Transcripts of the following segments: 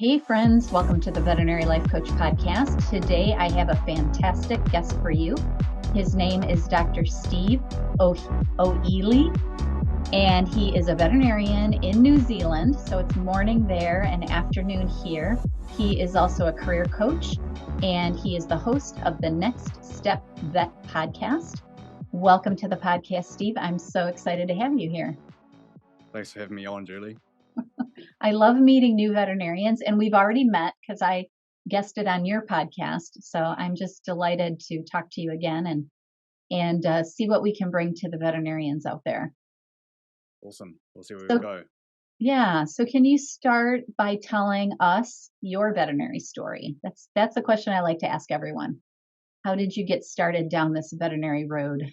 Hey friends, welcome to the Veterinary Life Coach Podcast. Today I have a fantastic guest for you. His name is Dr. Steve Oehley, and he is a veterinarian in New Zealand. So it's morning there and afternoon here. He is also a career coach, and he is the host of the Next Step Vet podcast. Welcome to the podcast, Steve. I'm so excited to have you here. Thanks for having me on, Julie. I love meeting new veterinarians, and we've already met because I guested on your podcast. So I'm just delighted to talk to you again and see what we can bring to the veterinarians out there. Awesome. We'll see where we go. Yeah. So can you start by telling us your veterinary story? That's a question I like to ask everyone. How did you get started down this veterinary road?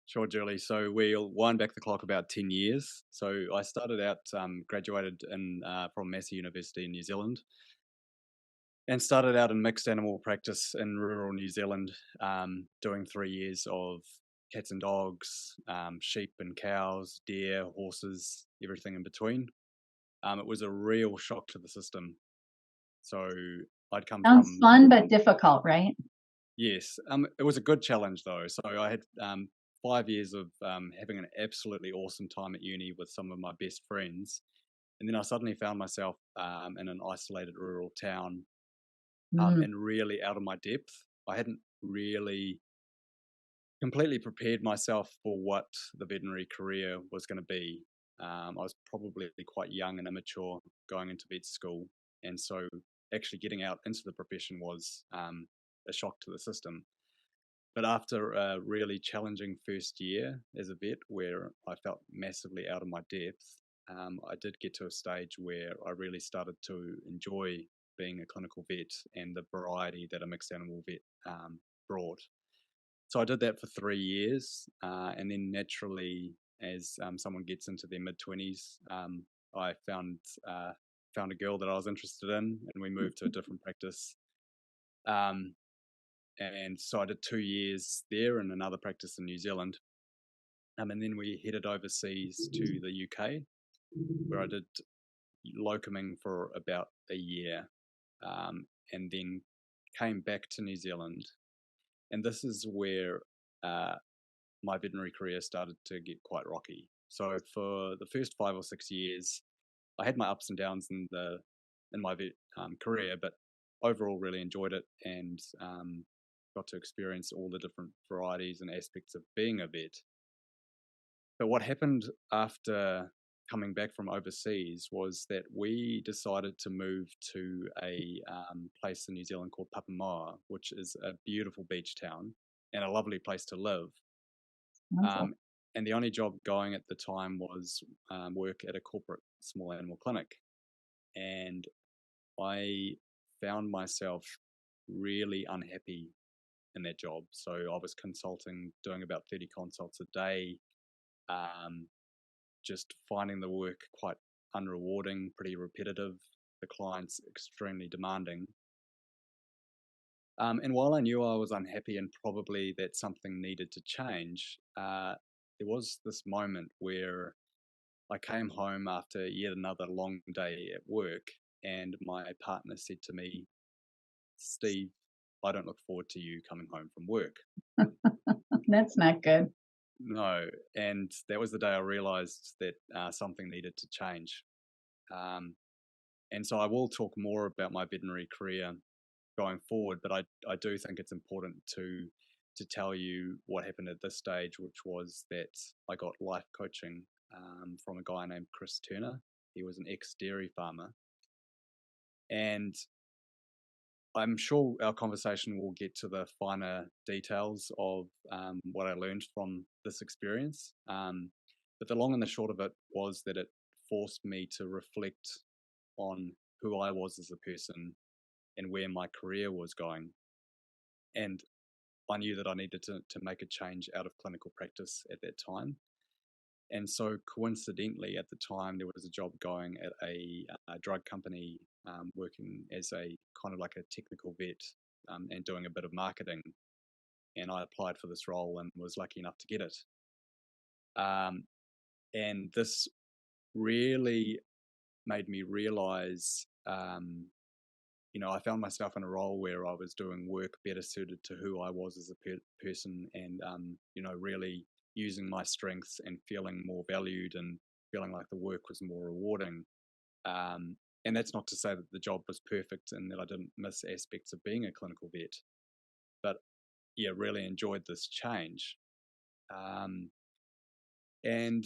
Sure, Julie. So we'll wind back the clock about 10 years. So I started out, graduated from Massey University in New Zealand, and started out in mixed animal practice in rural New Zealand, doing 3 years of cats and dogs, sheep and cows, deer, horses, everything in between. It was a real shock to the system. So I'd come Sounds from fun but difficult, right? Yes, it was a good challenge though. So I had 5 years of having an absolutely awesome time at uni with some of my best friends, and then I suddenly found myself in an isolated rural town, and really out of my depth. I hadn't really completely prepared myself for what the veterinary career was going to be. I was probably quite young and immature going into vet school, and so actually getting out into the profession was a shock to the system. But after a really challenging first year as a vet, where I felt massively out of my depth, I did get to a stage where I really started to enjoy being a clinical vet and the variety that a mixed animal vet brought. So I did that for 3 years, and then naturally, as someone gets into their mid-20s, I found a girl that I was interested in, and we moved to a different practice. And so I did 2 years there in another practice in New Zealand. And then we headed overseas to the UK, where I did locuming for about a year, and then came back to New Zealand. And this is where my veterinary career started to get quite rocky. So for the first 5 or 6 years, I had my ups and downs in my vet career, but overall really enjoyed it and got to experience all the different varieties and aspects of being a vet. But what happened after coming back from overseas was that we decided to move to a place in New Zealand called Papamoa, which is a beautiful beach town and a lovely place to live. And the only job going at the time was work at a corporate small animal clinic. And I found myself really unhappy in that job. So I was consulting, doing about 30 consults a day, just finding the work quite unrewarding, pretty repetitive, the clients extremely demanding. And while I knew I was unhappy and probably that something needed to change, there was this moment where I came home after yet another long day at work, and my partner said to me, "Steve, I don't look forward to you coming home from work." That's not good. No, and that was the day I realized that something needed to change. And so I will talk more about my veterinary career going forward, but I do think it's important to tell you what happened at this stage, which was that I got life coaching from a guy named Chris Turner. He was an ex-dairy farmer. And I'm sure our conversation will get to the finer details of what I learned from this experience. But the long and the short of it was that it forced me to reflect on who I was as a person and where my career was going. And I knew that I needed to make a change out of clinical practice at that time. And so coincidentally, at the time, there was a job going at a drug company, working as a kind of like a technical vet, and doing a bit of marketing. And I applied for this role and was lucky enough to get it. And this really made me realize, I found myself in a role where I was doing work better suited to who I was as a person, and really using my strengths and feeling more valued and feeling like the work was more rewarding. And that's not to say that the job was perfect and that I didn't miss aspects of being a clinical vet, but yeah, really enjoyed this change. Um, and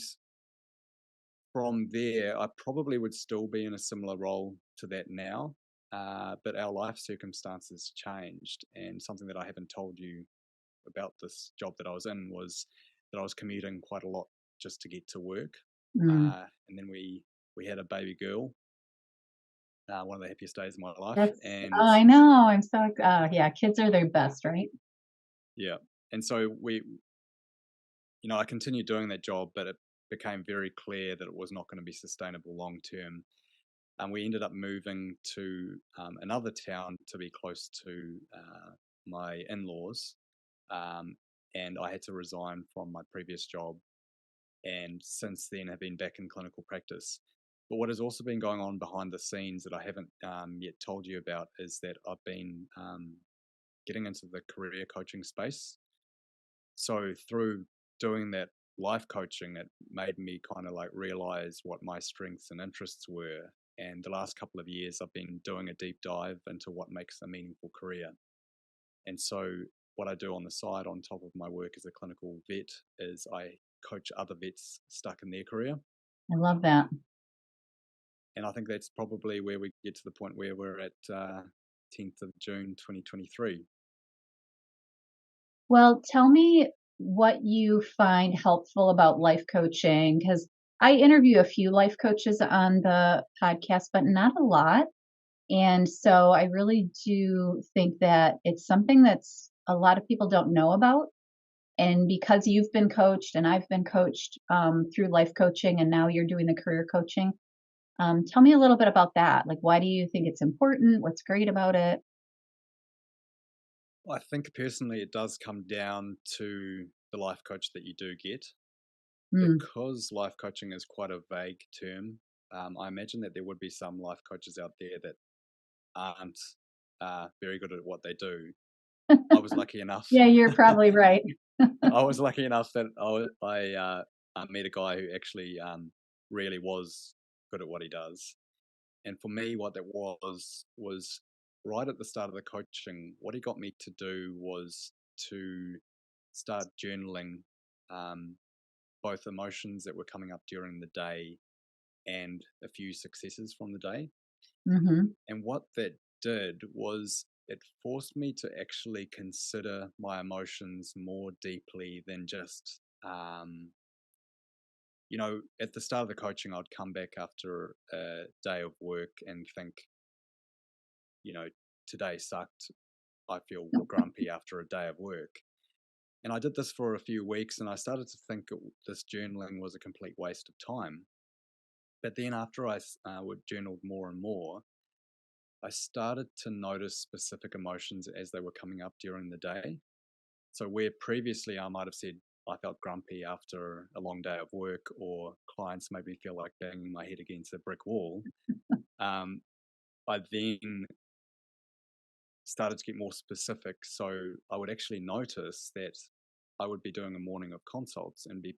from there, I probably would still be in a similar role to that now, but our life circumstances changed. And something that I haven't told you about this job that I was in was that I was commuting quite a lot just to get to work. Mm. And then we had a baby girl, one of the happiest days of my life. That's, And I know. I'm so, yeah, kids are their best, right? yeah, and so I continued doing that job, but it became very clear that it was not going to be sustainable long term. And we ended up moving to another town to be close to my in-laws. Um, and I had to resign from my previous job. And since then, have been back in clinical practice. But what has also been going on behind the scenes that I haven't yet told you about is that I've been getting into the career coaching space. So through doing that life coaching, it made me kind of like realize what my strengths and interests were. And the last couple of years, I've been doing a deep dive into what makes a meaningful career. And so, what I do on the side, on top of my work as a clinical vet, is I coach other vets stuck in their career. I love that. And I think that's probably where we get to the point where we're at 10th of June 2023. Well, tell me what you find helpful about life coaching, because I interview a few life coaches on the podcast, but not a lot. And so I really do think that it's something that's a lot of people don't know about. And because you've been coached and I've been coached through life coaching, and now you're doing the career coaching, tell me a little bit about that. Like, why do you think it's important? What's great about it? I think personally it does come down to the life coach that you do get. Mm. Because life coaching is quite a vague term, I imagine that there would be some life coaches out there that aren't very good at what they do. I was lucky enough. Yeah, you're probably right. I was lucky enough that I met a guy who actually really was good at what he does. And for me, what that was right at the start of the coaching. What he got me to do was to start journaling um, both emotions that were coming up during the day and a few successes from the day. Hmm. And what that did was it forced me to actually consider my emotions more deeply than just, at the start of the coaching, I'd come back after a day of work and think, you know, today sucked. I feel grumpy after a day of work. And I did this for a few weeks and I started to think this journaling was a complete waste of time. But then after I would journal more and more, I started to notice specific emotions as they were coming up during the day. So where previously I might have said I felt grumpy after a long day of work, or clients made me feel like banging my head against a brick wall, um, I then started to get more specific. So I would actually notice that I would be doing a morning of consults and be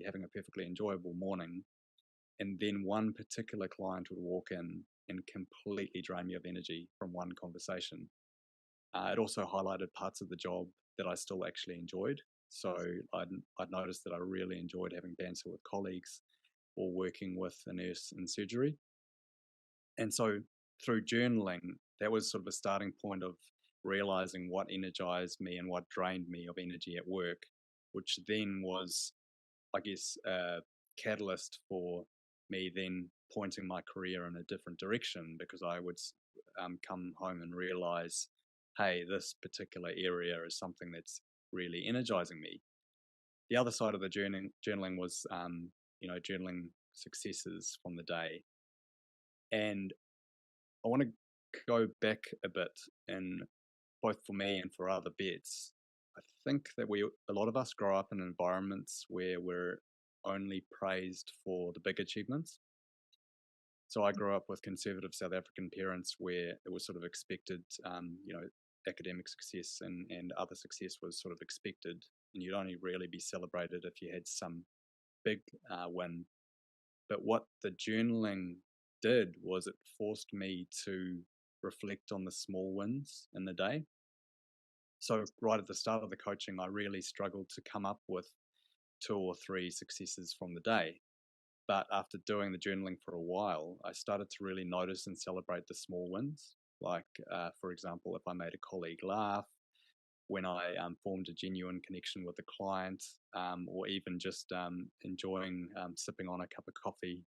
having a perfectly enjoyable morning. And then one particular client would walk in and completely drain me of energy from one conversation. It also highlighted parts of the job that I still actually enjoyed. So I'd noticed that I really enjoyed having banter with colleagues or working with a nurse in surgery. And so through journaling, that was sort of a starting point of realizing what energized me and what drained me of energy at work, which then was, I guess, a catalyst for me then pointing my career in a different direction, because I would come home and realize, hey, this particular area is something that's really energizing me. The other side of the journaling was, journaling successes from the day. And I want to go back a bit, and both for me and for other vets. I think that a lot of us grow up in environments where we're only praised for the big achievements. So I grew up with conservative South African parents where it was sort of expected, academic success and other success was sort of expected, and you'd only really be celebrated if you had some big win. But what the journaling did was it forced me to reflect on the small wins in the day. So right at the start of the coaching, I really struggled to come up with 2 or 3 successes from the day. But after doing the journaling for a while, I started to really notice and celebrate the small wins. Like, for example, if I made a colleague laugh, when I formed a genuine connection with a client, or even just enjoying sipping on a cup of coffee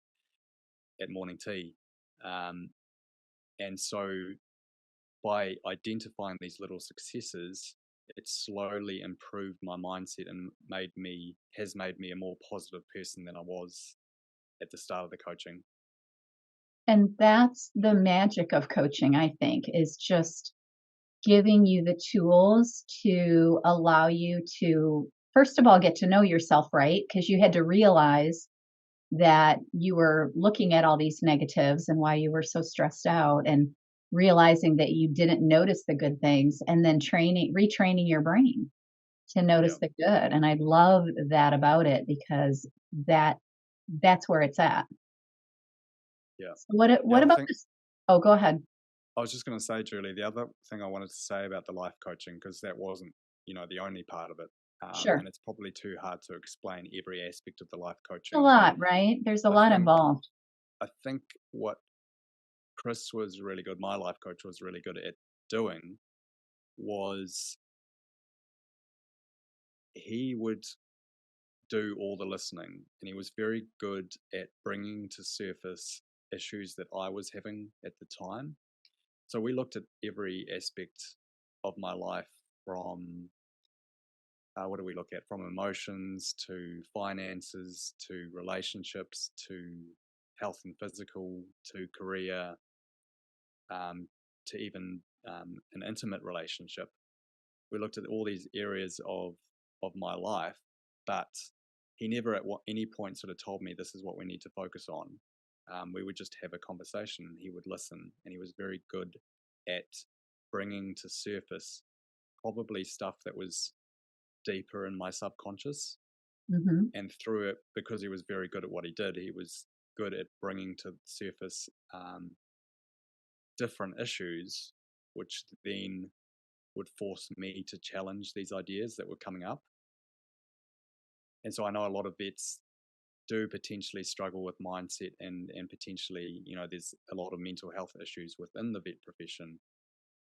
at morning tea. And so by identifying these little successes, it slowly improved my mindset and has made me a more positive person than I was at the start of the coaching. And that's the magic of coaching, I think, is just giving you the tools to allow you to, first of all, get to know yourself, right? Because you had to realize that you were looking at all these negatives and why you were so stressed out, and realizing that you didn't notice the good things, and then retraining your brain to Yeah, notice the good. And I love that about it, because that's where it's at. yeah. So what about this? Oh, go ahead. I was just going to say, Julie, the other thing I wanted to say about the life coaching, because that wasn't, the only part of it. Sure. And it's probably too hard to explain every aspect of the life A coaching. But lot, right? There's a I lot think, involved. I think what Chris was really good, my life coach was really good at doing, was he would do all the listening, and he was very good at bringing to surface issues that I was having at the time. So we looked at every aspect of my life from what do we look at? From emotions to finances to relationships to health and physical to career, to even an intimate relationship. We looked at all these areas of my life, but he never at any point sort of told me this is what we need to focus on. We would just have a conversation. He would listen, and he was very good at bringing to surface probably stuff that was deeper in my subconscious. Hmm. And through it, because he was very good at what he did, he was good at bringing to surface different issues, which then would force me to challenge these ideas that were coming up. And so I know a lot of vets do potentially struggle with mindset, and potentially, there's a lot of mental health issues within the vet profession.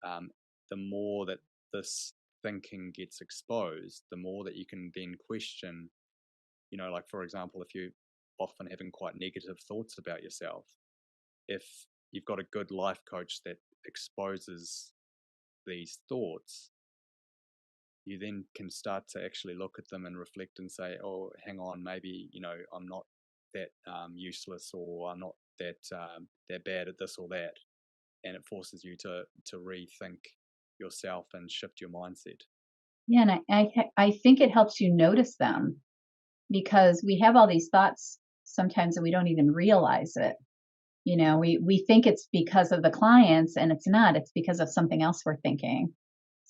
The more that this thinking gets exposed, the more that you can then question, like, for example, if you're often having quite negative thoughts about yourself, if you've got a good life coach that exposes these thoughts, you then can start to actually look at them and reflect and say, oh, hang on, maybe, I'm not that useless, or I'm not that bad at this or that. And it forces you to rethink yourself and shift your mindset. Yeah, and I think it helps you notice them, because we have all these thoughts sometimes and we don't even realize it. We think it's because of the clients, and it's not. It's because of something else we're thinking.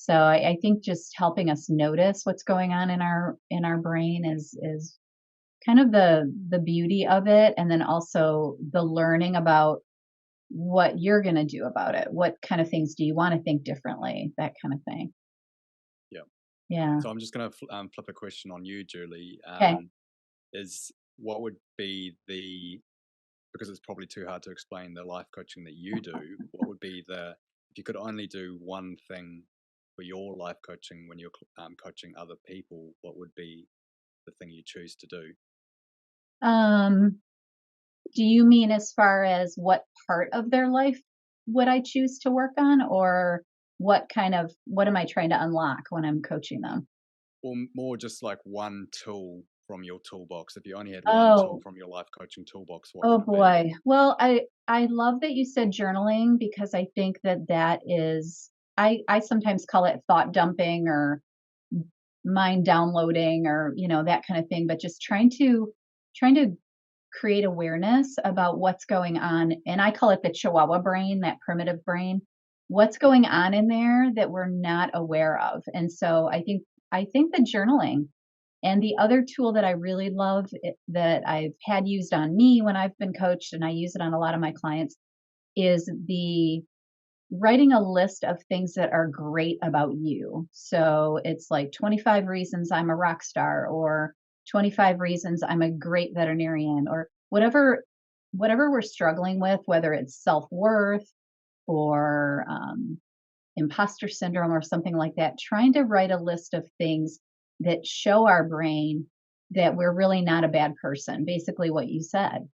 So I think just helping us notice what's going on in our brain is kind of the beauty of it, and then also the learning about what you're going to do about it. What kind of things do you want to think differently? That kind of thing. Yeah. Yeah. So I'm just going to flip a question on you, Julie. Okay. Is what would be because it's probably too hard to explain the life coaching that you do, what would be if you could only do one thing for your life coaching when you're coaching other people, what would be the thing you choose to do? Um, do you mean as far as what part of their life would I choose to work on, or what am I trying to unlock when I'm coaching them? Or more just like one tool from your toolbox. If you only had one tool Oh, from your life coaching toolbox, what oh would it be? boy. Well, I love that you said journaling, because I think that is, I sometimes call it thought dumping, or mind downloading, or that kind of thing, but just trying to create awareness about what's going on. And I call it the Chihuahua brain, that primitive brain. What's going on in there that we're not aware of. And so I think the journaling and the other tool that I really love that I've had used on me when I've been coached, and I use it on a lot of my clients, is the writing a list of things that are great about you. So it's like 25 reasons I'm a rock star, or 25 reasons I'm a great veterinarian, or whatever we're struggling with, whether it's self-worth or imposter syndrome or something like that, trying to write a list of things that show our brain that we're really not a bad person. Basically what you said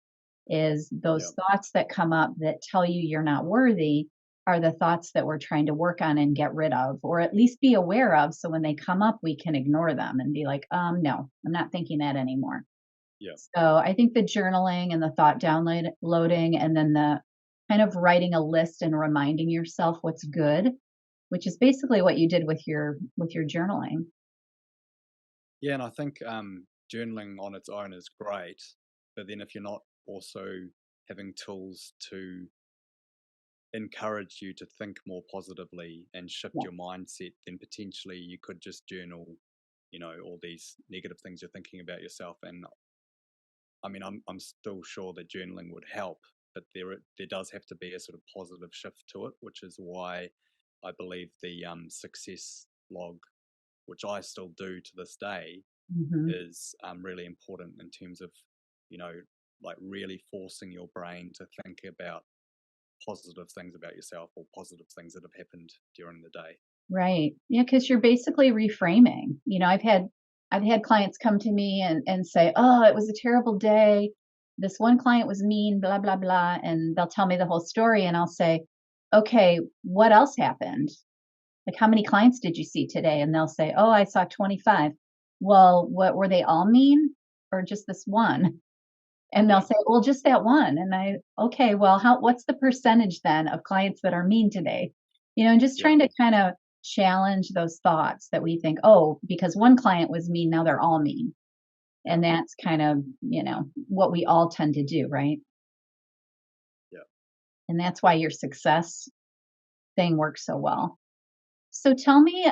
is Yeah. those thoughts that come up that tell you you're not worthy are the thoughts that we're trying to work on and get rid of, or at least be aware of. So when they come up, we can ignore them and be like, no, I'm not thinking that anymore. Yeah. So I think the journaling and the thought downloading, and then the kind of writing a list and reminding yourself what's good, which is basically what you did with your journaling. Yeah. And I think journaling on its own is great. But then if you're not also having tools to encourage you to think more positively and shift Yeah. your mindset, then potentially you could just journal, all these negative things you're thinking about yourself. And I mean, I'm still sure that journaling would help, but there does have to be a sort of positive shift to it, which is why I believe the success log, which I still do to this day, Hmm. is really important in terms of, you know, like really forcing your brain to think about positive things about yourself or positive things that have happened during the day. Right. Yeah, because you're basically reframing. I've had clients come to me and say, "Oh, it was a terrible day. This one client was mean, blah blah blah," and they'll tell me the whole story, and I'll say, "Okay, what else happened? Like, how many clients did you see today?" And they'll say, "Oh, I saw 25." Well, what were they all mean, or just this one? And they'll Yeah, say, "Well, just that one." And okay, well, what's the percentage then of clients that are mean today? And just yeah, trying to kind of challenge those thoughts that we think, oh, because one client was mean, now they're all mean. yeah, And that's kind of, what we all tend to do, right? yeah. And that's why your success thing works so well. So tell me,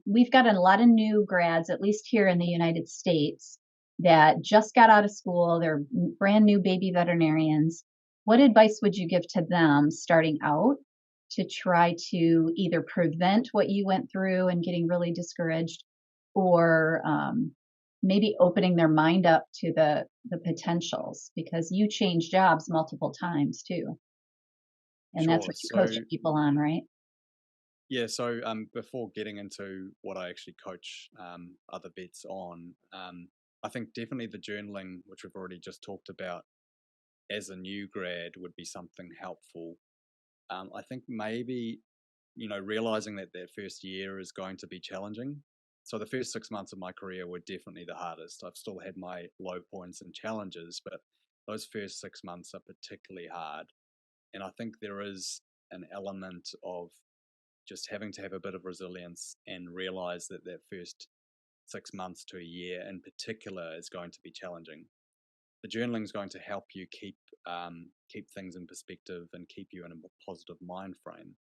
we've got a lot of new grads, at least here in the United States, that just got out of school. They're brand new baby veterinarians. What advice would you give to them starting out to try to either prevent what you went through and getting really discouraged, or maybe opening their mind up to the potentials? Because you changed jobs multiple times too, and that's Sure. what you coach So people on, right? yeah, so before getting into what I actually coach other vets on, I think definitely the journaling, which we've already just talked about, as a new grad would be something helpful. I think maybe, realizing that that first year is going to be challenging. So the first 6 months of my career were definitely the hardest. I've still had my low points and challenges, but those first 6 months are particularly hard. And I think there is an element of just having to have a bit of resilience and realize that that first 6 months to a year in particular is going to be challenging. The journaling is going to help you keep things in perspective and keep you in a positive mind frame.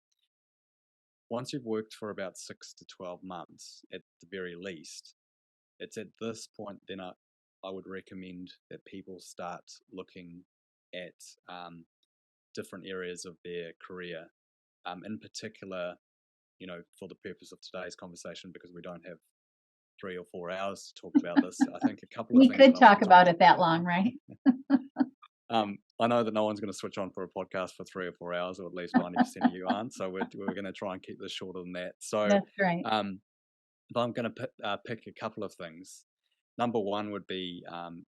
Once you've worked for about 6 to 12 months, at the very least, it's at this point then I would recommend that people start looking at different areas of their career. In particular, for the purpose of today's conversation, because we don't have 3 or 4 hours to talk about this, I think a couple of We things could that I want talk to talk about it that long, right? I know that no one's going to switch on for a podcast for 3 or 4 hours, or at least 90% of you aren't. So we're going to try and keep this shorter than that. So That's right. if I'm going to pick a couple of things, number one would be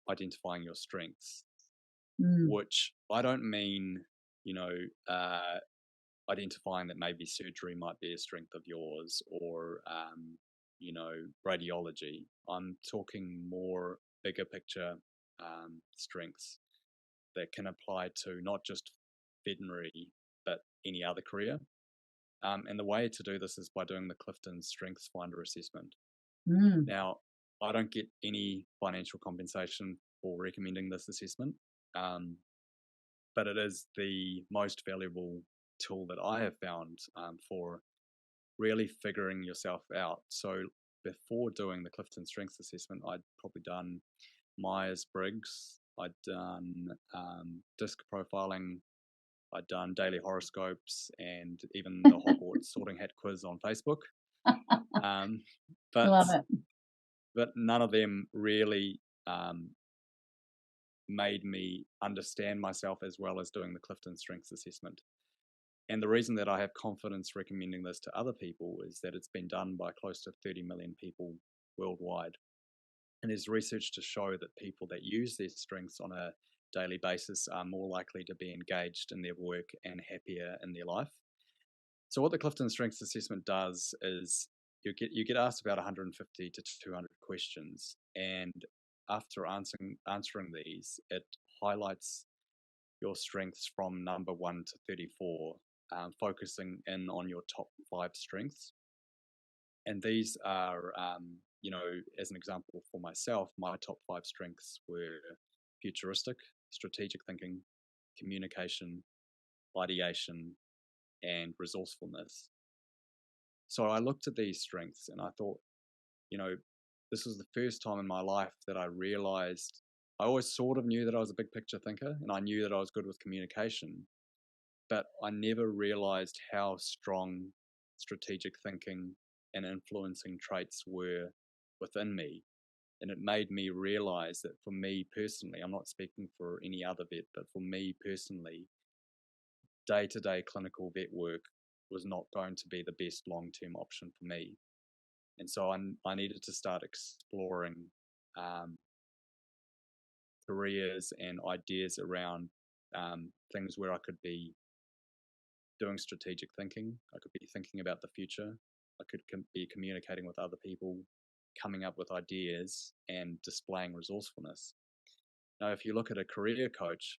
identifying your strengths, Mm, which I don't mean, you know, uh, identifying that maybe surgery might be a strength of yours, or radiology. I'm talking more bigger picture strengths that can apply to not just veterinary but any other career. And the way to do this is by doing the Clifton Strengths Finder assessment. mm, Now, I don't get any financial compensation for recommending this assessment. But it is the most valuable tool that I have found for really figuring yourself out. So before doing the Clifton Strengths Assessment, I'd probably done Myers-Briggs, I'd done disc profiling, I'd done daily horoscopes, and even the Hogwarts sorting hat quiz on Facebook. Love it. But none of them really made me understand myself as well as doing the Clifton Strengths Assessment. And the reason that I have confidence recommending this to other people is that it's been done by close to 30 million people worldwide. And there's research to show that people that use their strengths on a daily basis are more likely to be engaged in their work and happier in their life. So what the Clifton Strengths Assessment does is you get asked about 150 to 200 questions, and after answering these, it highlights your strengths from number 1 to 34, focusing in on your top 5 strengths. And these are, as an example for myself, my top 5 strengths were futuristic, strategic thinking, communication, ideation, and resourcefulness. So I looked at these strengths and I thought, this was the first time in my life that I realized I always sort of knew that I was a big picture thinker and I knew that I was good with communication, but I never realized how strong strategic thinking and influencing traits were within me. And it made me realize that for me personally, I'm not speaking for any other vet, but for me personally, day-to-day clinical vet work was not going to be the best long-term option for me. And so I needed to start exploring careers and ideas around things where I could be doing strategic thinking. I could be thinking about the future. I could be communicating with other people, coming up with ideas, and displaying resourcefulness. Now, if you look at a career coach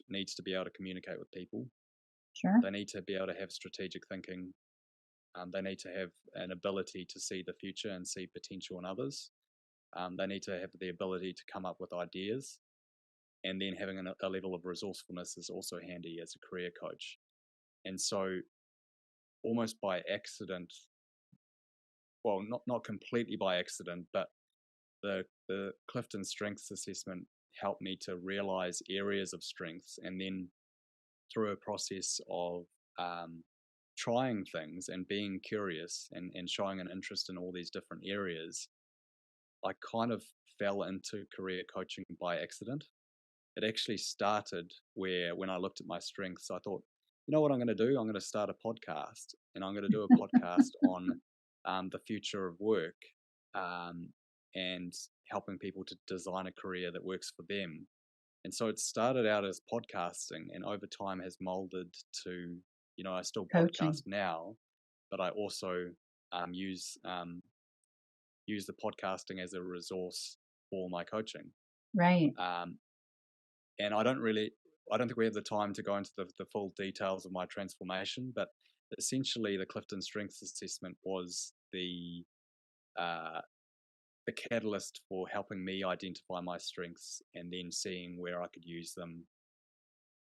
needs to be able to communicate with people. Sure. They need to be able to have strategic thinking. They need to have an ability to see the future and see potential in others. They need to have the ability to come up with ideas. And then having a level of resourcefulness is also handy as a career coach. And so almost by accident, well, not completely by accident, but the Clifton Strengths Assessment helped me to realize areas of strengths, and then through a process of trying things and being curious and showing an interest in all these different areas, I kind of fell into career coaching by accident. It actually started when I looked at my strengths, I thought, you know what I'm going to do? I'm going to start a podcast, and I'm going to do a podcast on the future of work and helping people to design a career that works for them. And so it started out as podcasting, and over time has molded to, I still podcast now, but I also use the podcasting as a resource for my coaching. Right. And I don't think we have the time to go into the full details of my transformation, but essentially the Clifton Strengths Assessment was the catalyst for helping me identify my strengths and then seeing where I could use them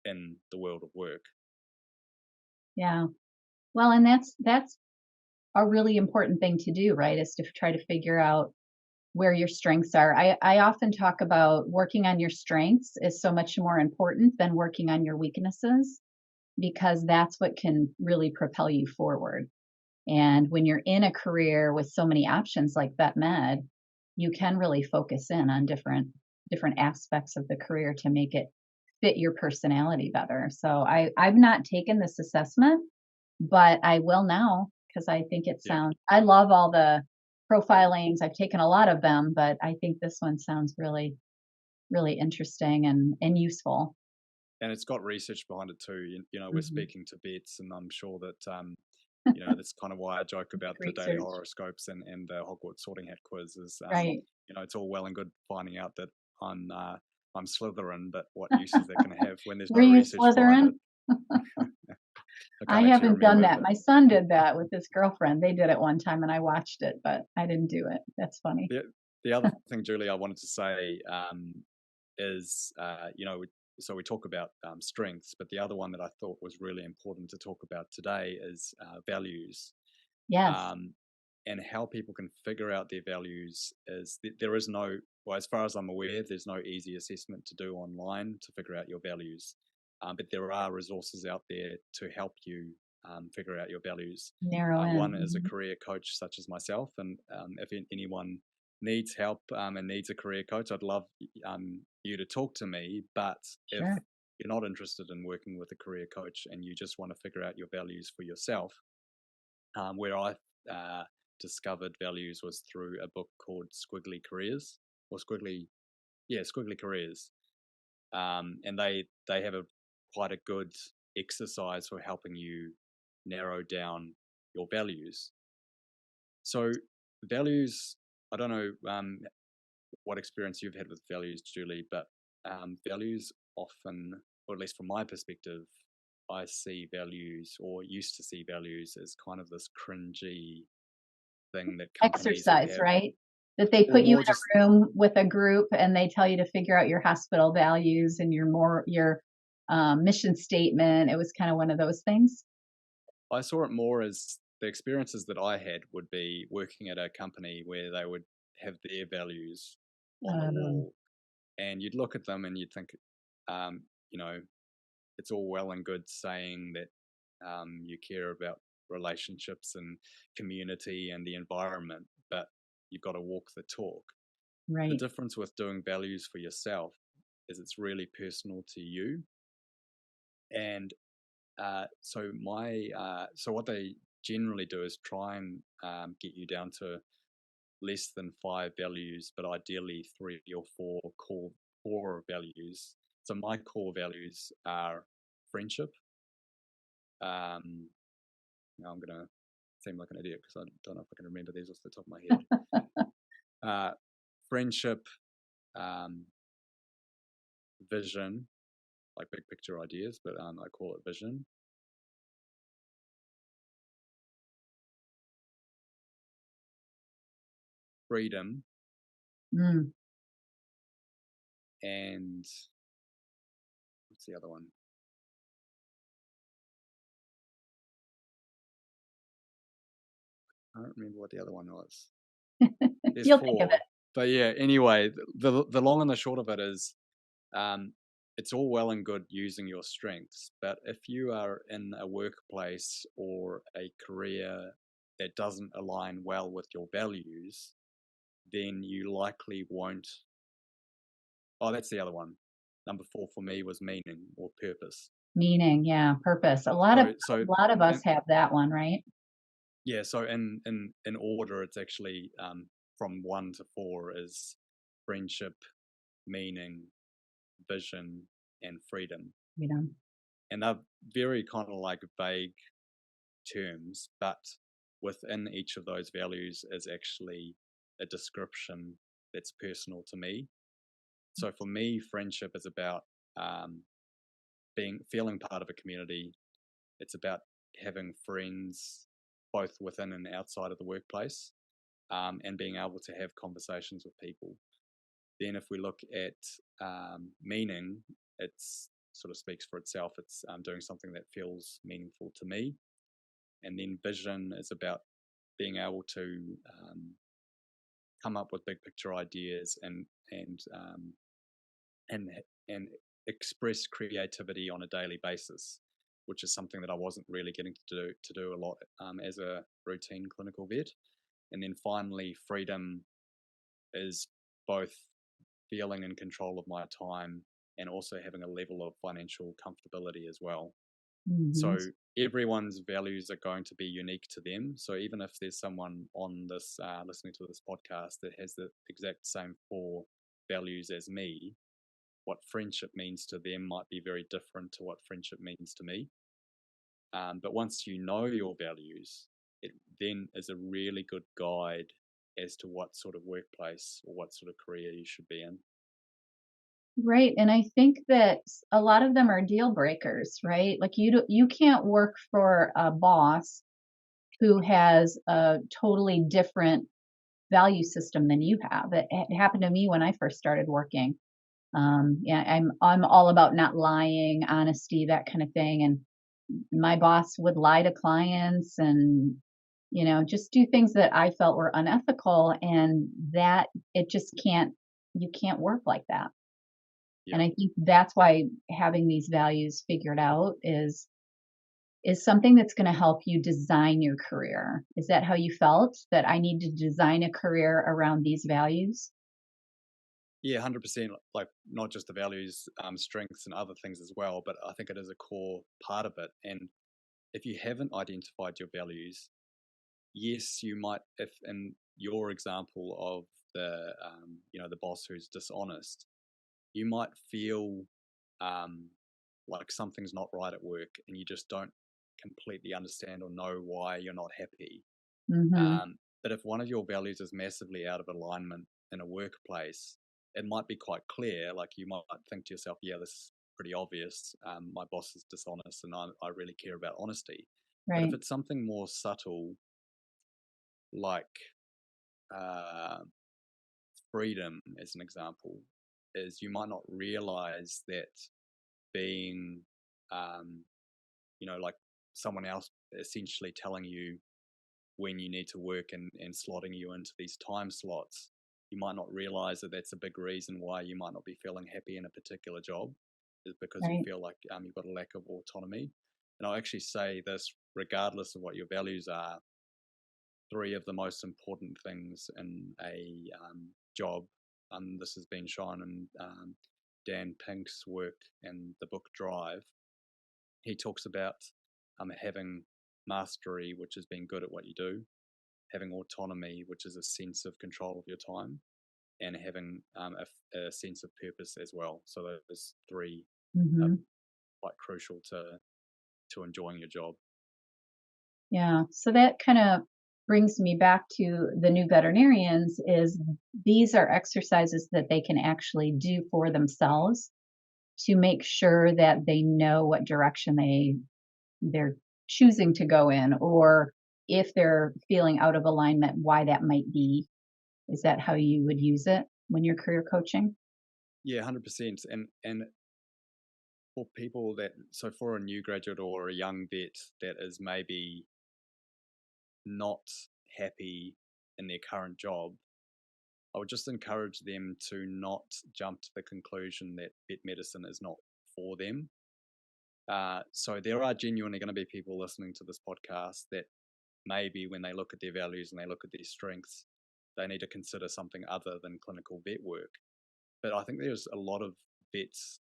in the world of work. Yeah. Well, and that's a really important thing to do, right? Is to try to figure out where your strengths are. I often talk about working on your strengths is so much more important than working on your weaknesses, because that's what can really propel you forward. And when you're in a career with so many options like vet med, you can really focus in on different aspects of the career to make it fit your personality better. So I've not taken this assessment, but I will now, because I think it sounds, I love all the profilings. I've taken a lot of them, but I think this one sounds really, really interesting and useful. And it's got research behind it too. We're speaking to vets, and I'm sure that, that's kind of why I joke about the daily horoscopes and the Hogwarts sorting hat quiz is, right. It's all well and good finding out that I'm Slytherin, but what use is that going to have when there's no research behind it? I haven't done that. My son did that with his girlfriend. They did it one time and I watched it, but I didn't do it. That's funny. The other thing, Julie, I wanted to say is, so we talk about strengths, but the other one that I thought was really important to talk about today is values. Yes. And how people can figure out their values is there is no, well, as far as I'm aware, there's no easy assessment to do online to figure out your values. But there are resources out there to help you figure out your values. Narrow in. One is a career coach such as myself. And if anyone needs help and needs a career coach, I'd love you to talk to me. But if Sure. you're not interested in working with a career coach and you just want to figure out your values for yourself, where I discovered values was through a book called Squiggly Careers, or Squiggly Careers, and they have quite a good exercise for helping you narrow down your values. So values, I don't know what experience you've had with values, Julie, but values often, or at least from my perspective, I see values, or used to see values, as kind of this cringy thing that companies Exercise, have. right? That they put you in a room with a group and they tell you to figure out your hospital values and your mission statement. It was kind of one of those things. I saw it more as the experiences that I had would be working at a company where they would have their values on the wall, and you'd look at them and you'd think, it's all well and good saying that you care about relationships and community and the environment, but you've got to walk the talk. Right. The difference with doing values for yourself is it's really personal to you. And so what they generally do is try and get you down to less than 5 values, but ideally 3 or 4 core values. So my core values are friendship. Now I'm going to seem like an idiot because I don't know if I can remember these off the top of my head. Friendship, vision, like big picture ideas, but I call it vision. Freedom. And what's the other one? I don't remember what the other one was. There's You'll 4. think of it. But yeah, anyway, the long and the short of it is it's all well and good using your strengths, but if you are in a workplace or a career that doesn't align well with your values, then you likely won't. Oh, that's the other one. Number 4 for me was meaning or purpose. Meaning, yeah, purpose. A lot of us have that one, right? Yeah. So in order, it's actually from 1 to 4 is friendship, meaning, vision, and freedom. Freedom. And they're very kind of like vague terms, but within each of those values is actually a description that's personal to me. So for me, friendship is about feeling part of a community. It's about having friends both within and outside of the workplace, and being able to have conversations with people. Then if we look at meaning, it's sort of speaks for itself. It's doing something that feels meaningful to me. And then vision is about being able to come up with big picture ideas and express creativity on a daily basis, which is something that I wasn't really getting to do a lot as a routine clinical vet. And then finally, freedom is both feeling in control of my time and also having a level of financial comfortability as well. Mm-hmm. So everyone's values are going to be unique to them. So even if there's someone on this listening to this podcast that has the exact same 4 values as me, what friendship means to them might be very different to what friendship means to me. But once you know your values, it then is a really good guide as to what sort of workplace or what sort of career you should be in. Right. And I think that a lot of them are deal breakers, right? Like you can't work for a boss who has a totally different value system than you have. It happened to me when I first started working. Yeah, I'm all about not lying, honesty, that kind of thing. And my boss would lie to clients and, just do things that I felt were unethical, and that it just can't you can't work like that. And Yeah. I think that's why having these values figured out is something that's going to help you design your career. Is that how you felt, that I need to design a career around these values? Yeah, 100%. Like not just the values, strengths and other things as well, but I think it is a core part of it. And if you haven't identified your values, yes, you might, if in your example of the boss who's dishonest, you might feel um, like something's not right at work and you just don't completely understand or know why you're not happy. Mhm. But if one of your values is massively out of alignment in a workplace, it might be quite clear. Like you might think to yourself, yeah, this is pretty obvious. My boss is dishonest and I really care about honesty. But if Right. it's something more subtle, like uh, freedom, as an example, is you might not realize that being, um, like someone else essentially telling you when you need to work and slotting you into these time slots, you might not realize that that's a big reason why you might not be feeling happy in a particular job, is because you Right. feel like you've got a lack of autonomy. And I'll actually say this, regardless of what your values are, three of the most important things in a job. This has been shown in Dan Pink's work in the book Drive. He talks about having mastery, which is being good at what you do, having autonomy, which is a sense of control of your time, and having a sense of purpose as well. So those three are Mhm. quite crucial to enjoying your job. Yeah. So that kind of brings me back to the new veterinarians. Is these are exercises that they can actually do for themselves to make sure that they know what direction they're choosing to go in, or if they're feeling out of alignment, why that might be. Is that how you would use it when you're career coaching? Yeah, 100%. And for people for a new graduate or a young vet that is maybe not happy in their current job, I would just encourage them to not jump to the conclusion that vet medicine is not for them. So there are genuinely going to be people listening to this podcast that maybe when they look at their values and they look at their strengths, they need to consider something other than clinical vet work. But I think there's a lot of vets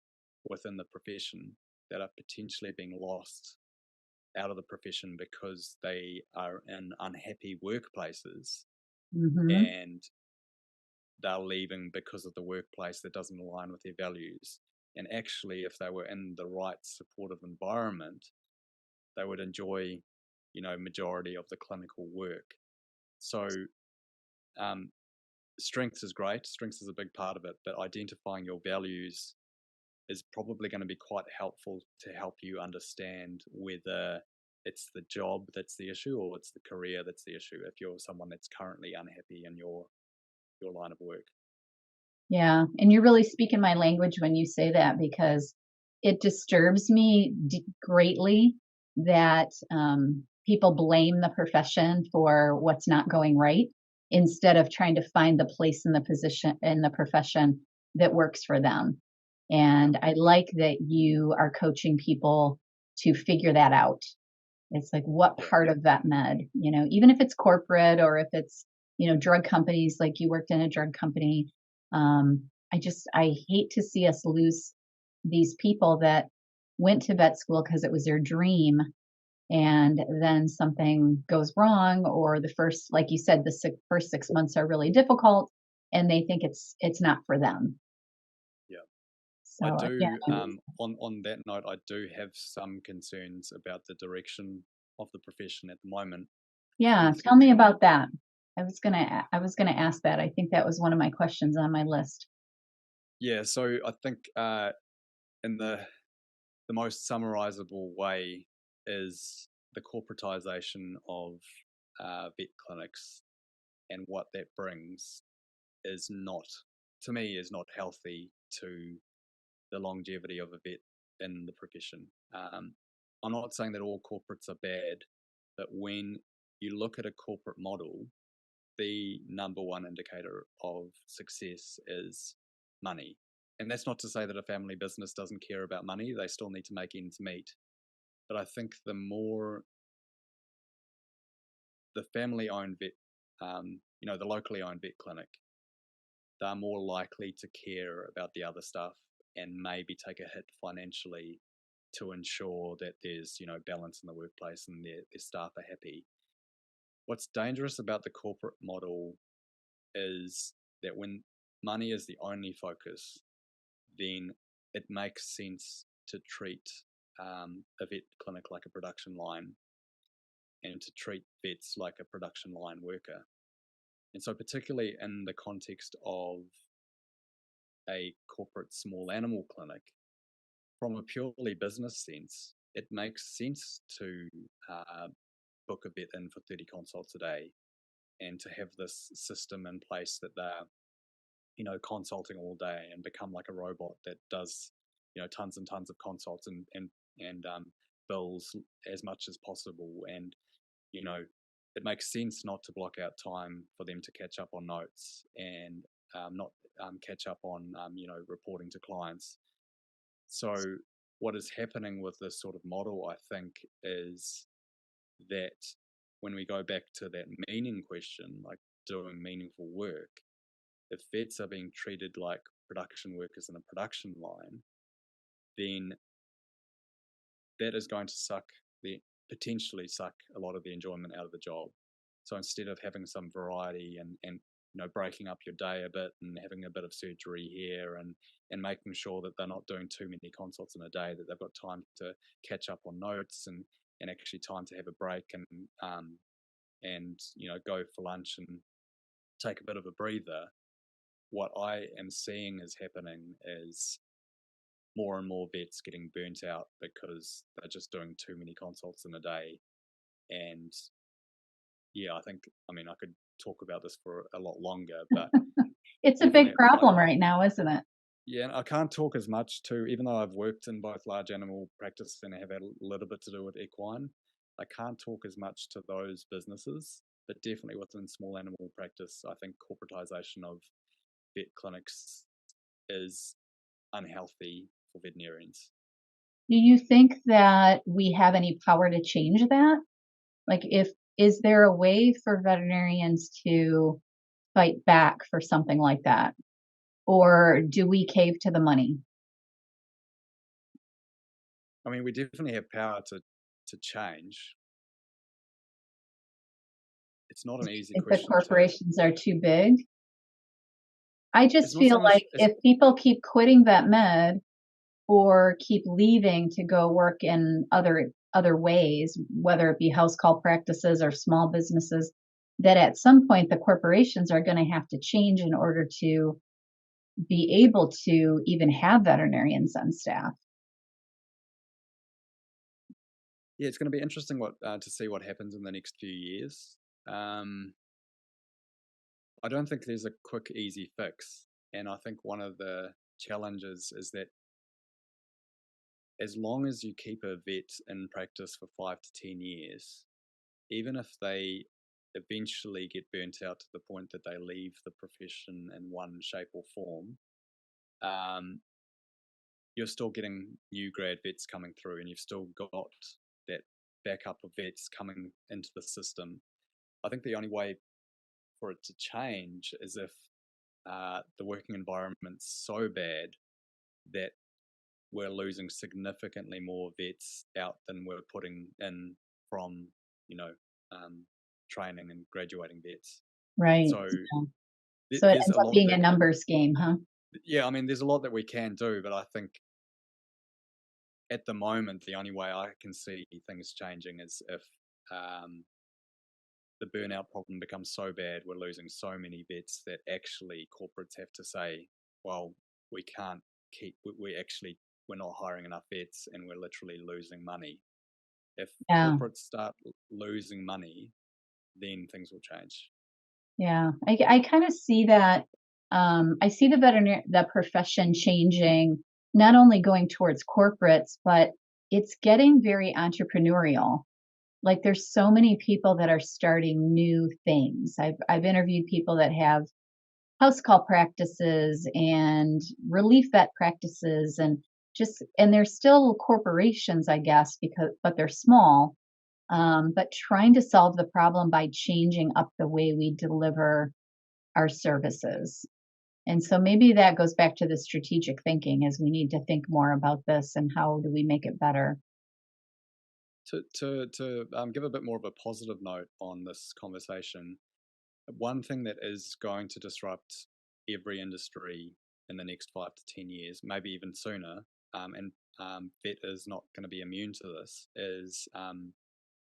within the profession that are potentially being lost out of the profession because they are in unhappy workplaces Mhm. and they're leaving because of the workplace that doesn't align with their values. And actually, if they were in the right supportive environment, they would enjoy, majority of the clinical work. So, um, strengths is great. Strengths is a big part of it, but identifying your values is probably going to be quite helpful to help you understand whether it's the job that's the issue or it's the career that's the issue if you're someone that's currently unhappy in your line of work. Yeah, and you're really speaking my language when you say that, because it disturbs me greatly that people blame the profession for what's not going right, instead of trying to find the place in the position in the profession that works for them. Yeah, And I like that you are coaching people to figure that out. It's like, what yeah, part of vet med, even if it's corporate or if it's, drug companies, like you worked in a drug company. I hate to see us lose these people that went to vet school because it was their dream. And then something goes wrong, or the first, like you said, first 6 months are really difficult, and they think it's not for them. yeah. I So yeah, do. On that note, I do have some concerns about the direction of the profession at the moment in yeah. the Tell me future. about that. I was gonna ask that. I think that was one of my questions on my list. Yeah, so I think in the most summarizable way is the corporatization of vet clinics. and what that brings is not, to me, is not healthy to the longevity of a vet in the profession. I'm not saying that all corporates are bad, but when you look at a corporate model, the number one indicator of success is money. And that's not to say that a family business doesn't care about money. They still need to make ends meet. But I think the more the family-owned vet, the locally owned vet clinic, they're more likely to care about the other stuff and maybe take a hit financially to ensure that there's, balance in the workplace and their staff are happy. What's dangerous about the corporate model is that when money is the only focus, then it makes sense to treat a vet clinic like a production line and to treat vets like a production line worker. And so particularly in the context of a corporate small animal clinic, from a purely business sense, it makes sense to book a vet in for 30 consults a day and to have this system in place that they're, consulting all day and become like a robot that does, tons and tons of consults and bills as much as possible. And, it makes sense not to block out time for them to catch up on notes and not catch up on, reporting to clients. So what is happening with this sort of model, I think, is that when we go back to that meaning question, like doing meaningful work, if vets are being treated like production workers in a production line, then that is going to potentially suck a lot of the enjoyment out of the job. So instead of having some variety and breaking up your day a bit and having a bit of surgery here and making sure that they're not doing too many consults in a day, that they've got time to catch up on notes and actually time to have a break and go for lunch and take a bit of a breather. What I am seeing is happening is more and more vets getting burnt out because they're just doing too many consults in a day. And yeah, I could talk about this for a lot longer, but it's a big problem right now, isn't it? Yeah, and I can't talk as much to, even though I've worked in both large animal practice and I have had a little bit to do with equine, I can't talk as much to those businesses, but definitely within small animal practice, I think corporatization of vet clinics is unhealthy for veterinarians. Do you think that we have any power to change that? Like, is there a way for veterinarians to fight back for something like that? Or do we cave to the money? I mean, we definitely have power to change. It's not an easy If the question. corporations are too big? I just It's not feel so much, like if people keep quitting vet med or keep leaving to go work in other ways, whether it be house call practices or small businesses, that at some point the corporations are going to have to change in order to be able to even have veterinarians on staff. yeah, it's going to be interesting to see what happens in the next few years. I don't think there's a quick, easy fix. And I think one of the challenges is that as long as you keep a vet in practice for 5 to 10 years, even if they eventually get burnt out to the point that they leave the profession in one shape or form, you're still getting new grad vets coming through and you've still got that backup of vets coming into the system. I think the only way for it to change is if the working environment's so bad that we're losing significantly more vets out than we're putting in from, training and graduating vets. Right. So, So it there's ends a up lot being a numbers game, huh? Yeah, I mean, there's a lot that we can do, but I think at the moment, the only way I can see things changing is if the burnout problem becomes so bad, we're losing so many vets that actually corporates have to say, well, we can't keep, we're not hiring enough vets and we're literally losing money. If corporates start losing money, then things will change. Yeah, I kind of see that. I see the profession changing, not only going towards corporates, but it's getting very entrepreneurial. Like there's so many people that are starting new things. I've interviewed people that have house call practices and relief vet practices, and they're still corporations, I guess, but they're small. But trying to solve the problem by changing up the way we deliver our services. And so maybe that goes back to the strategic thinking, as we need to think more about this and how do we make it better. To give a bit more of a positive note on this conversation, one thing that is going to disrupt every industry in the next 5 to 10 years, maybe even sooner, and vet is not going to be immune to this, is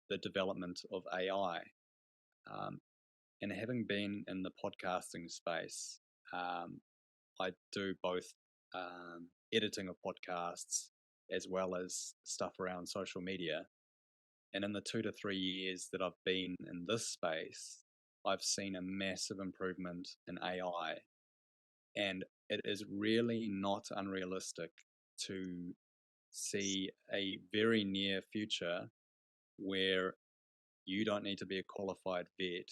the development of AI. And having been in the podcasting space, I do both editing of podcasts as well as stuff around social media. And in the 2 to 3 years that I've been in this space, I've seen a massive improvement in AI. And it is really not unrealistic to see a very near future where you don't need to be a qualified vet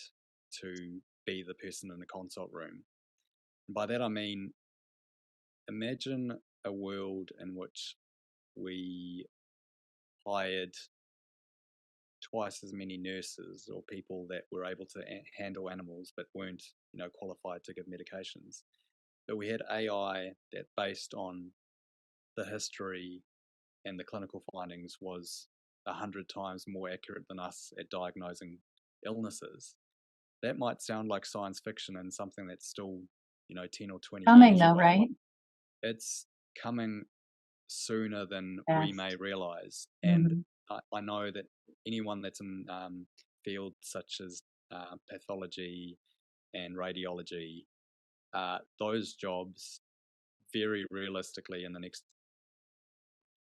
to be the person in the consult room. And by that I mean, imagine a world in which we hired twice as many nurses or people that were able to handle animals but weren't, qualified to give medications. But we had AI that, based on the history and the clinical findings, was 100 times more accurate than us at diagnosing illnesses. That might sound like science fiction and something that's still, 10 or 20 Coming years though, away. right? It's coming sooner than we may Fast. realize. Mm-hmm. And I know that anyone that's in fields such as pathology and radiology, those jobs, very realistically, in the next,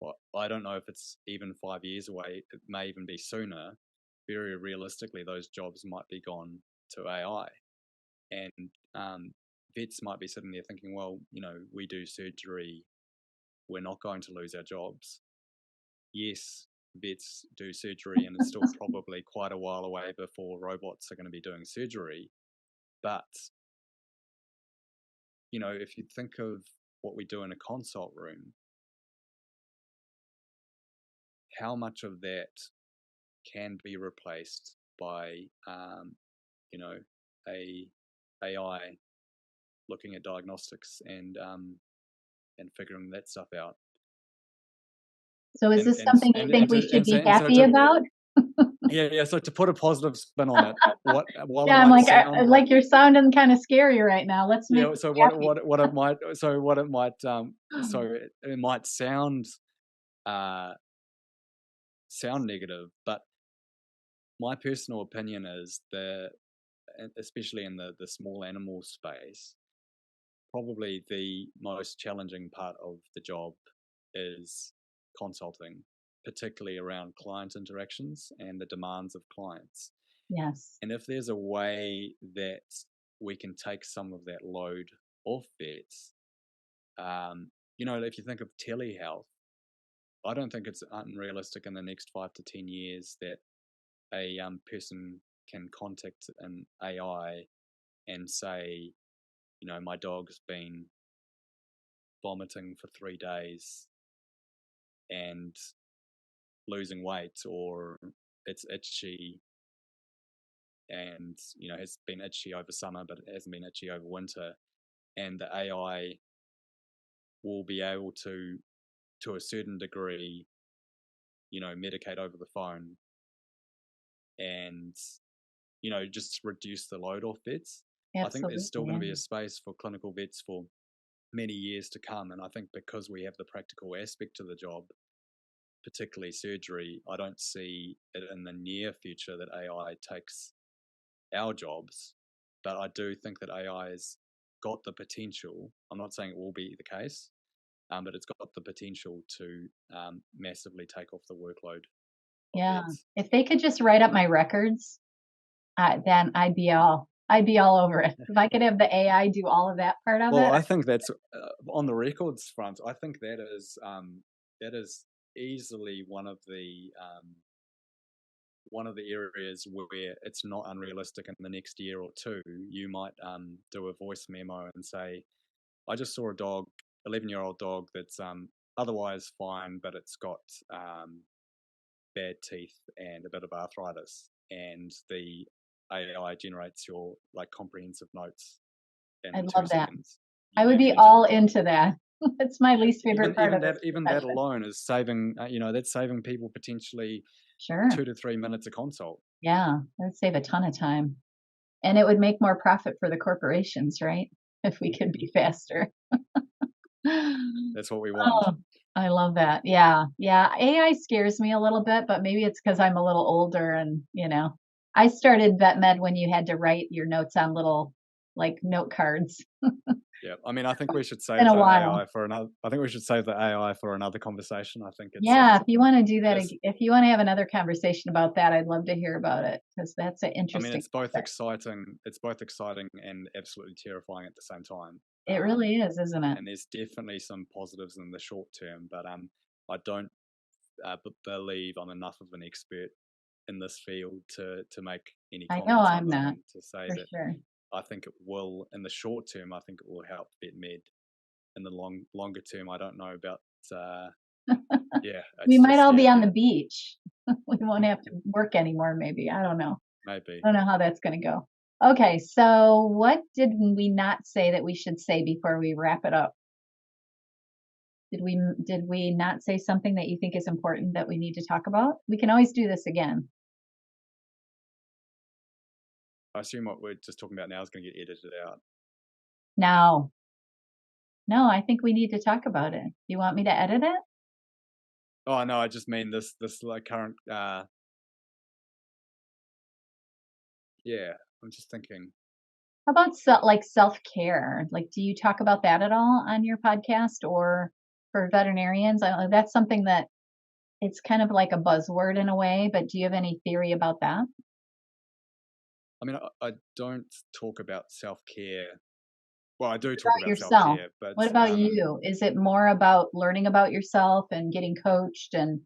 well, I don't know if it's even 5 years away, it may even be sooner. Very realistically, those jobs might be gone to AI. And vets might be sitting there thinking, well, we do surgery, we're not going to lose our jobs. Yes, vets do surgery, and it's still probably quite a while away before robots are going to be doing surgery. But, if you think of what we do in a consult room, how much of that can be replaced by, a AI looking at diagnostics and figuring that stuff out. So is this something you think we should be happy about? Yeah. So to put a positive spin on it, while Yeah, it I'm might like, sound like you're sounding kind of scary right now. Let's make so it happy. it might sound negative, but my personal opinion is that, especially in the small animal space, probably the most challenging part of the job is consulting, particularly around client interactions and the demands of clients. Yes. And if there's a way that we can take some of that load off vets, if you think of telehealth, I don't think it's unrealistic in the next 5 to 10 years that a person can contact an AI and say, my dog's been vomiting for 3 days and losing weight, or it's itchy and, has been itchy over summer, but it hasn't been itchy over winter. And the AI will be able to a certain degree, medicate over the phone and, just reduce the load off vets. Absolutely. I think there's still going to be a space for clinical vets for many years to come. And I think because we have the practical aspect to the job, particularly surgery, I don't see it in the near future that AI takes our jobs. But I do think that AI has got the potential. I'm not saying it will be the case, but it's got the potential to massively take off the workload of Yeah. vets. If they could just write up my records, then I'd be all I'd be all over it. If I could have the AI do all of that part of Well, it. I think that's on the records front. I think that is easily one of the areas where it's not unrealistic in the next year or two. You might do a voice memo and say, I just saw a dog, 11-year-old dog that's otherwise fine, but it's got bad teeth and a bit of arthritis, and the AI generates your like comprehensive notes I in two love that. seconds. I You would maybe be need to all look at into that. It's my least favorite part even of this that profession. alone is saving that's saving people potentially Sure. 2 to 3 minutes a consult. Yeah, that would save a ton of time. And it would make more profit for the corporations, right? If we could be faster. That's what we want. Oh, I love that. Yeah. Yeah. AI scares me a little bit, but maybe it's because I'm a little older and, I started vet med when you had to write your notes on little like note cards. Yeah, I mean, I think we should Been save a the while. AI for another. I think we should save the AI for another conversation. I think it's Yeah, if you want to do that, Yes. if you want to have another conversation about that, I'd love to hear about it because that's an I mean, interesting it's both topic. exciting. It's both exing and absolutely terrifying at the same time. It really is, isn't it? And there's definitely some positives in the short term, but I don't believe I'm enough of an expert in this field to make any I know comments I'm other not, than to say for that sure. I think it will, in the short term, I think it will help vet med. In the longer term, I don't know about. Yeah, We it's might just all be on the beach. We won't have to work anymore, maybe. I don't know. maybe. I don't know how that's going to go. Okay, so what did we not say that we should say before we wrap it up? Did we not say something that you think is important that we need to talk about? We can always do this again. I assume what we're just talking about now is going to get edited out. No, I think we need to talk about it. You want me to edit it? Oh no, I just mean this like current. Yeah, I'm just thinking. How about self-care? Like, do you talk about that at all on your podcast or for veterinarians? That's something that it's kind of like a buzzword in a way, but do you have any theory about that? I mean, I don't talk about self-care. Well, I do talk About about yourself. self-care, but What about you? Is it more about learning about yourself and getting coached and,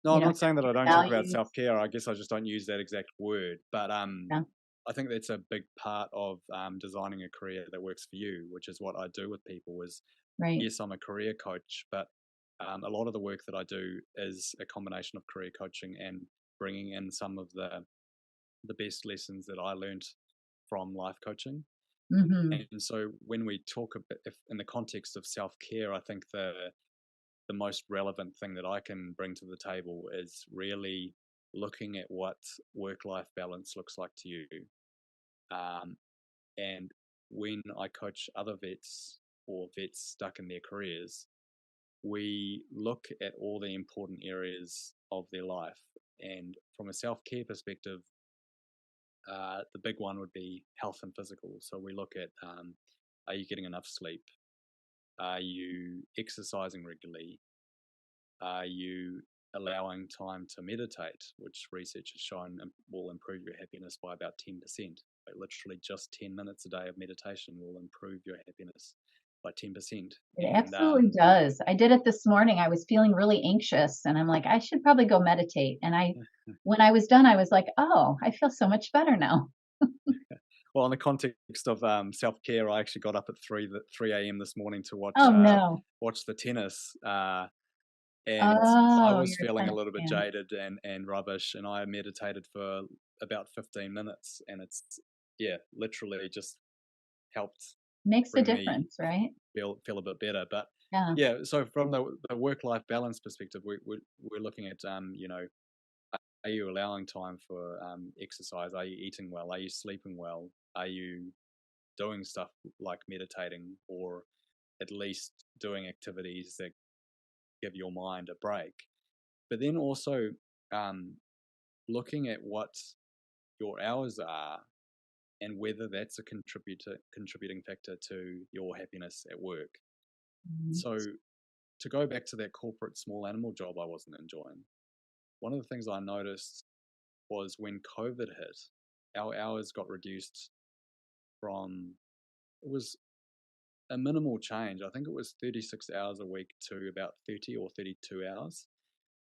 no, I'm not saying that I don't talk about values? self-care. I guess I just don't use that exact word. But Yeah, I think that's a big part of designing a career that works for you, which is what I do with people. Is right. yes, I'm a career coach, but a lot of the work that I do is a combination of career coaching and bringing in some of the best lessons that I learned from life coaching. Mm-hmm. And so when we talk about if in the context of self-care, I think the most relevant thing that I can bring to the table is really looking at what work-life balance looks like to you. And when I coach other vets or vets stuck in their careers, we look at all the important areas of their life. And from a self-care perspective, the big one would be health and physical. So we look at are you getting enough sleep? Are you exercising regularly? Are you allowing time to meditate, which research has shown will improve your happiness by about 10%? Like literally just 10 minutes a day of meditation will improve your happiness by 10%. It And absolutely does. I did it this morning. I was feeling really anxious and I'm like, I should probably go meditate. And when I was done, I was like, oh, I feel so much better now. well, in the context of self-care, I actually got up at 3 a.m. this morning to Oh no. watch the tennis. And I Oh, was you're a feeling a tennis little bit fan. jaded and rubbish, and I meditated for about 15 minutes, and it's literally just helped Makes a bring me difference, right? feel a bit better. But Yeah. yeah, so from the work-life balance perspective, we're looking at are you allowing time for exercise? Are you eating well? Are you sleeping well? Are you doing stuff like meditating, or at least doing activities that give your mind a break? But then also looking at what your hours are and whether that's a contributing factor to your happiness at work. Mhm. So to go back to that corporate small animal job I wasn't enjoying, one of the things I noticed was when COVID hit, our hours got reduced from, it was a minimal change. I think it was 36 hours a week to about 30 or 32 hours.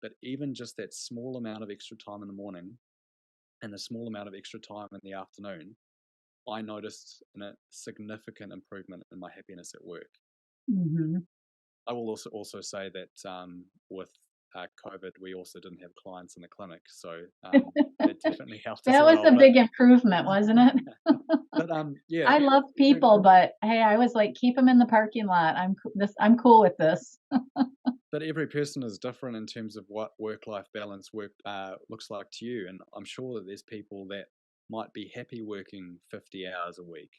But even just that small amount of extra time in the morning and the small amount of extra time in the afternoon, I noticed a significant improvement in my happiness at work. Mm-hmm. I will also say that with COVID, we also didn't have clients in the clinic, so that definitely helped us That a was lot. a big improvement, wasn't it? But yeah, I love people, but hey, I was like, keep them in the parking lot. I'm cool with this. But every person is different in terms of what work-life balance looks like to you, and I'm sure that there's people that might be happy working 50 hours a week,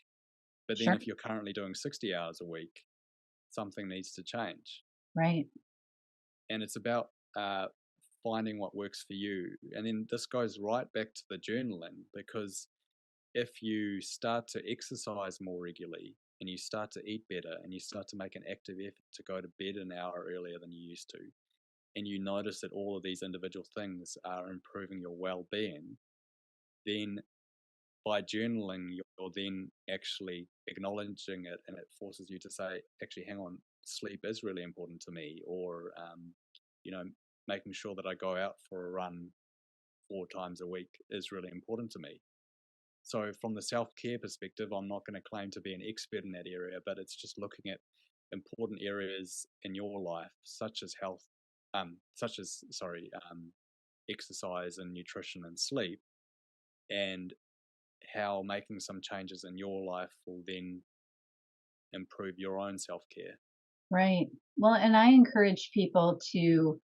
but then Sure. if you're currently doing 60 hours a week, something needs to change. Right. And it's about finding what works for you. And then this goes right back to the journaling, because if you start to exercise more regularly and you start to eat better and you start to make an active effort to go to bed an hour earlier than you used to, and you notice that all of these individual things are improving your well-being, then by journaling, you're then actually acknowledging it, and it forces you to say, actually, hang on, sleep is really important to me, or, making sure that I go out for a run 4 times a week is really important to me. So from the self-care perspective, I'm not going to claim to be an expert in that area, but it's just looking at important areas in your life, such as exercise and nutrition and sleep, and how making some changes in your life will then improve your own self-care. Right. Well, and I encourage people to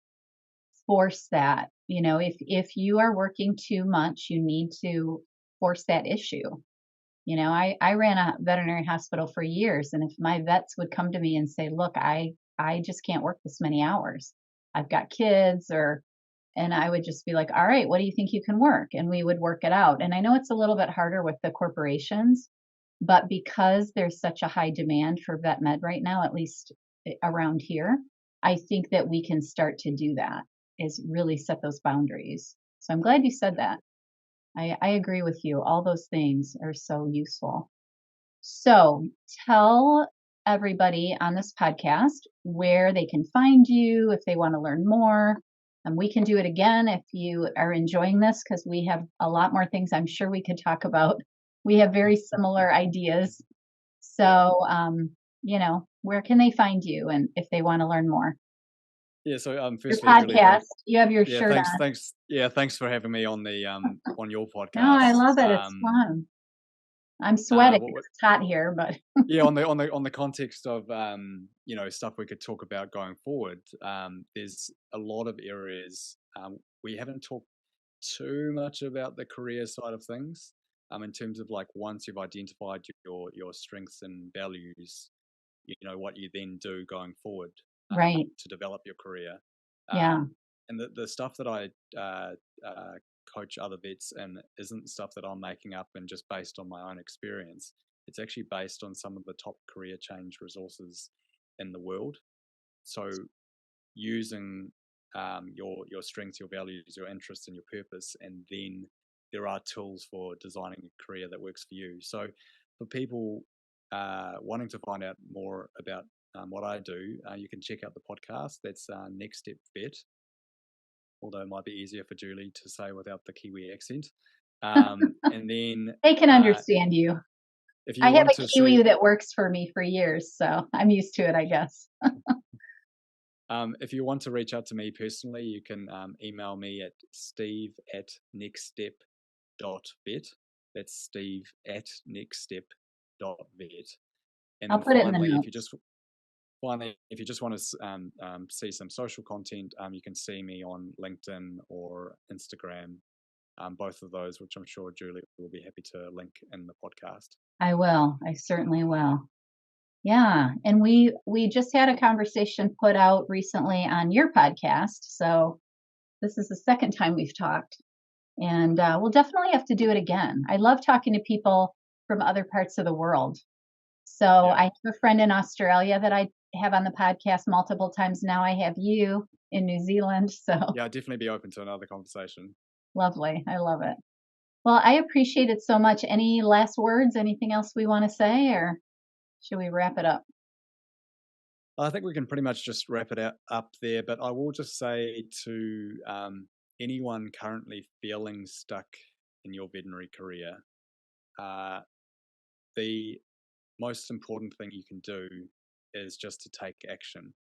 force that. If you are working too much, you need to force that issue. I ran a veterinary hospital for years, and if my vets would come to me and say, look, I just can't work this many hours. I've got kids, and I would just be like, all right, what do you think you can work? And we would work it out. And I know it's a little bit harder with the corporations, but because there's such a high demand for vet med right now, at least around here, I think that we can start to do that, is really set those boundaries. So I'm glad you said that. I agree with you. All those things are so useful. So tell everybody on this podcast where they can find you if they want to learn more. And we can do it again if you are enjoying this, because we have a lot more things I'm sure we could talk about. We have very similar ideas. So, where can they find you, and if they want to learn more? Yeah, so Your firstly, Julie, podcast, you have your yeah, shirt on. thanks. Yeah, thanks for having me on the on your podcast. No, I love it. It's fun. I'm sweating. It's hot here, but yeah, on the context of stuff we could talk about going forward, there's a lot of areas we haven't talked too much about the career side of things. In terms of, like, once you've identified your strengths and values, what you then do going forward, right, to develop your career. Yeah. And the stuff that I coach other vets in isn't stuff that I'm making up and just based on my own experience. It's actually based on some of the top career change resources in the world. So using your strengths, your values, your interests, and your purpose, and then there are tools for designing a career that works for you. So for people wanting to find out more about what I do, you can check out the podcast. That's Next Step Vet, although it might be easier for Julie to say without the Kiwi accent. And then they can understand you. If you I have want a Kiwi that works for me for years, so I'm used to it, I guess. If you want to reach out to me personally, you can email me at steve@nextstep.vet. That's steve@nextstep.vet. And I'll then put it in the finally, notes. if you just want to see some social content, you can see me on LinkedIn or Instagram. Both of those, which I'm sure Julie will be happy to link in the podcast. I will. I certainly will. Yeah. And we just had a conversation put out recently on your podcast. So this is the second time we've talked. And we'll definitely have to do it again. I love talking to people from other parts of the world. So yeah. I have a friend in Australia that I have on the podcast multiple times now. I have you in New Zealand. So yeah, I'd definitely be open to another conversation. Lovely. I love it. Well, I appreciate it so much. Any last words? Anything else we want to say, or should we wrap it up? I think we can pretty much just wrap it up there, but I will just say to anyone currently feeling stuck in your veterinary career, the most important thing you can do is just to take action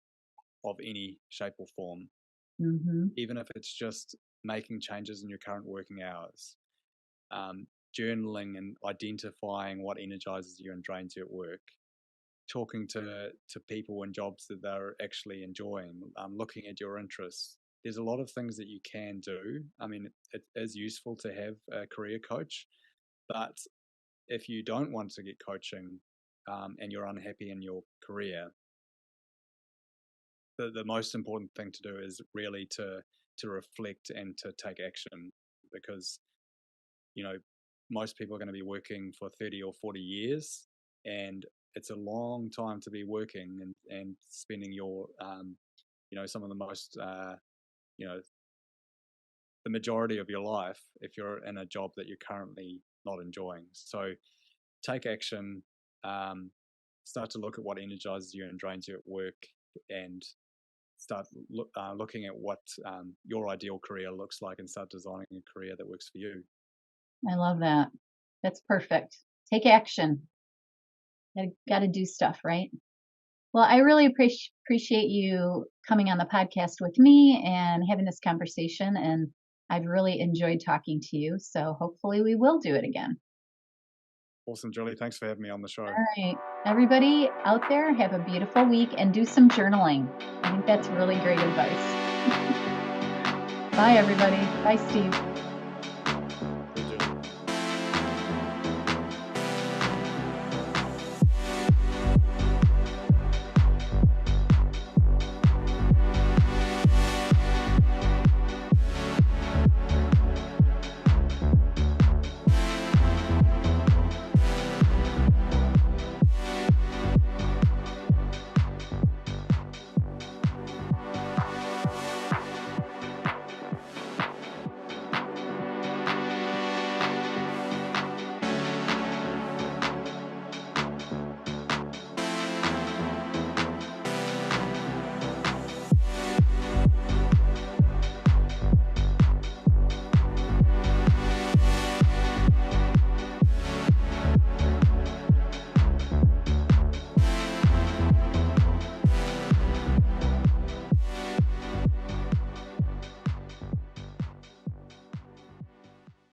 of any shape or form, even if it's just making changes in your current working hours, journaling and identifying what energizes you and drains you at work, talking to people in jobs that they're actually enjoying, looking at your interests. There's a lot of things that you can do. I mean, it is useful to have a career coach, but if you don't want to get coaching and you're unhappy in your career, the most important thing to do is really to reflect and to take action, because most people are going to be working for 30 or 40 years, and it's a long time to be working and spending your some of the most the majority of your life if you're in a job that you're currently not enjoying. So take action, start to look at what energizes you and drains you at work, and start looking at what your ideal career looks like, and start designing a career that works for you. I love that. That's perfect. Take action. Got to do stuff, right? Well, I really appreciate you coming on the podcast with me and having this conversation, and I've really enjoyed talking to you. So hopefully we will do it again. Awesome, Julie. Thanks for having me on the show. All right. Everybody out there, have a beautiful week and do some journaling. I think that's really great advice. Bye, everybody. Bye, Steve.